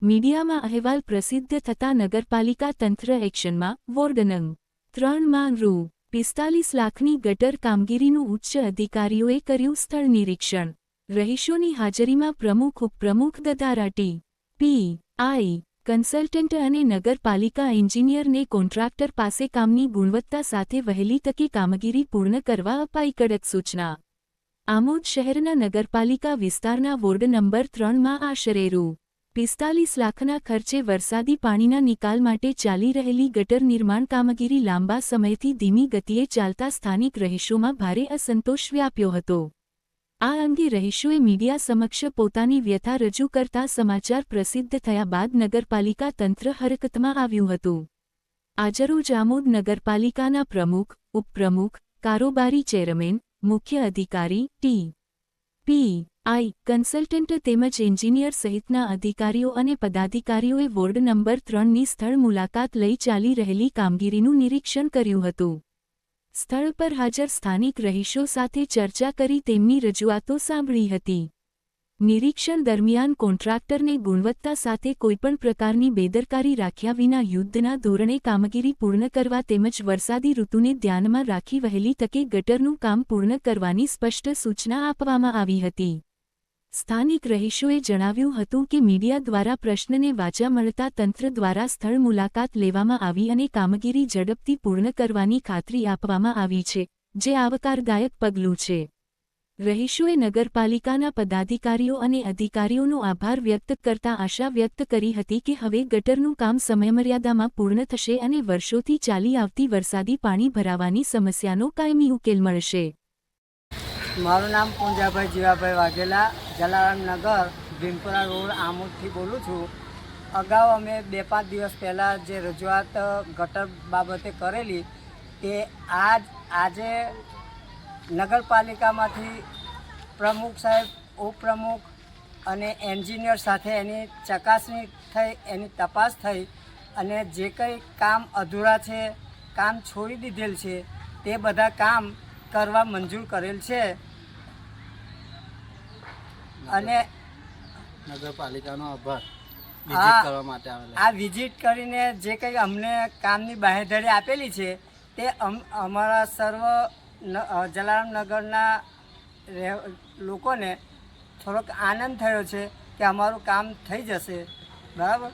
મીડિયામાં અહેવાલ પ્રસિદ્ધ થતાં નગરપાલિકા તંત્ર એક્શનમાં. વોર્ડ નં. 3માં રૂ. 45 લાખની ગટર કામગીરીનું ઉચ્ચ અધિકારીઓએ કર્યું સ્થળ નિરીક્ષણ. રહીશોની હાજરીમાં પ્રમુખ ઉપપ્રમુખ દ્વારા ટી.પી.આઈ. કન્સલ્ટન્ટ અને નગરપાલિકા એન્જિનિયરને કોન્ટ્રાક્ટર પાસે કામની ગુણવત્તા સાથે વહેલી તકે કામગીરી પૂર્ણ કરવા અપાઈ કડક સૂચના. આમોદ શહેરના નગરપાલિકા વિસ્તારના વોર્ડ નંબર 3માં આશરે રૂ. 45 લાખના ખર્ચે વરસાદી પાણીના નિકાલ માટે ચાલી રહેલી ગટર નિર્માણ કામગીરી લાંબા સમયથી ધીમી ગતિએ ચાલતા સ્થાનિક રહીશોમાં ભારે અસંતોષ વ્યાપ્યો હતો. આ અંગે રહીશોએ મીડિયા સમક્ષ પોતાની વ્યથા રજૂ કરતા સમાચાર પ્રસિદ્ધ થયા બાદ નગરપાલિકા તંત્ર હરકતમાં આવ્યું હતું. આજરોજ આમોદ નગરપાલિકાના પ્રમુખ, ઉપપ્રમુખ, કારોબારી ચેરમેન, મુખ્ય અધિકારી, ટી.પી.આઈ. કન્સલ્ટન્ટ તેમજ એન્જિનિયર સહિતના અધિકારીઓ અને પદાધિકારીઓએ વોર્ડ નંબર 3ની સ્થળ મુલાકાત લઈ ચાલી રહેલી કામગીરીનું નિરીક્ષણ કર્યું હતું. સ્થળ પર હાજર સ્થાનિક રહીશો સાથે ચર્ચા કરી તેમની રજૂઆતો સાંભળી હતી. નિરીક્ષણ દરમિયાન કોન્ટ્રાક્ટરને ગુણવત્તા સાથે કોઈપણ પ્રકારની બેદરકારી રાખ્યા વિના યુદ્ધના ધોરણે કામગીરી પૂર્ણ કરવા તેમજ વરસાદી ઋતુને ધ્યાનમાં રાખી વહેલી તકે ગટરનું કામ પૂર્ણ કરવાની સ્પષ્ટ સૂચના આપવામાં આવી હતી. સ્થાનિક રહીશોએ જણાવ્યું હતું કે મીડિયા દ્વારા પ્રશ્નને વાચા મળતા તંત્ર દ્વારા સ્થળ મુલાકાત લેવામાં આવી અને કામગીરી ઝડપથી પૂર્ણ કરવાની ખાતરી આપવામાં આવી છે, જે આવકારદાયક પગલું છે. રહીશોએ નગરપાલિકાના પદાધિકારીઓ અને અધિકારીઓનો આભાર વ્યક્ત કરતા આશા વ્યક્ત કરી હતી કે હવે ગટરનું કામ સમયમર્યાદામાં પૂર્ણ થશે અને વર્ષોથી ચાલી આવતી વરસાદી પાણી ભરાવાની સમસ્યાનો કાયમી ઉકેલ મળશે. મારું નામ પૂંજાભાઈ જીવાભાઈ વાઘેલા, જલારામનગર, ભીમપુરા રોડ, આમોદથી બોલું છું. અગાઉ અમે 2-5 દિવસ પહેલાં જે રજૂઆત ગટર બાબતે કરેલી તે આજે નગરપાલિકામાંથી પ્રમુખ સાહેબ, ઉપપ્રમુખ અને એન્જિનિયર સાથે એની ચકાસણી થઈ, એની તપાસ થઈ અને જે કંઈ કામ અધૂરા છે, કામ છોડી દીધેલ છે તે બધા કામ કરવા મંજૂર કરેલ છે. અને નગરપાલિકાનો આભાર વિઝિટ કરવા માટે આવેલા. આ વિઝિટ કરીને જે કંઈ અમને કામની બાહેધરી આપેલી છે તે અમારા સર્વ જલારામનગરના લોકોને થોડોક આનંદ થયો છે કે અમારું કામ થઈ જશે. બરાબર.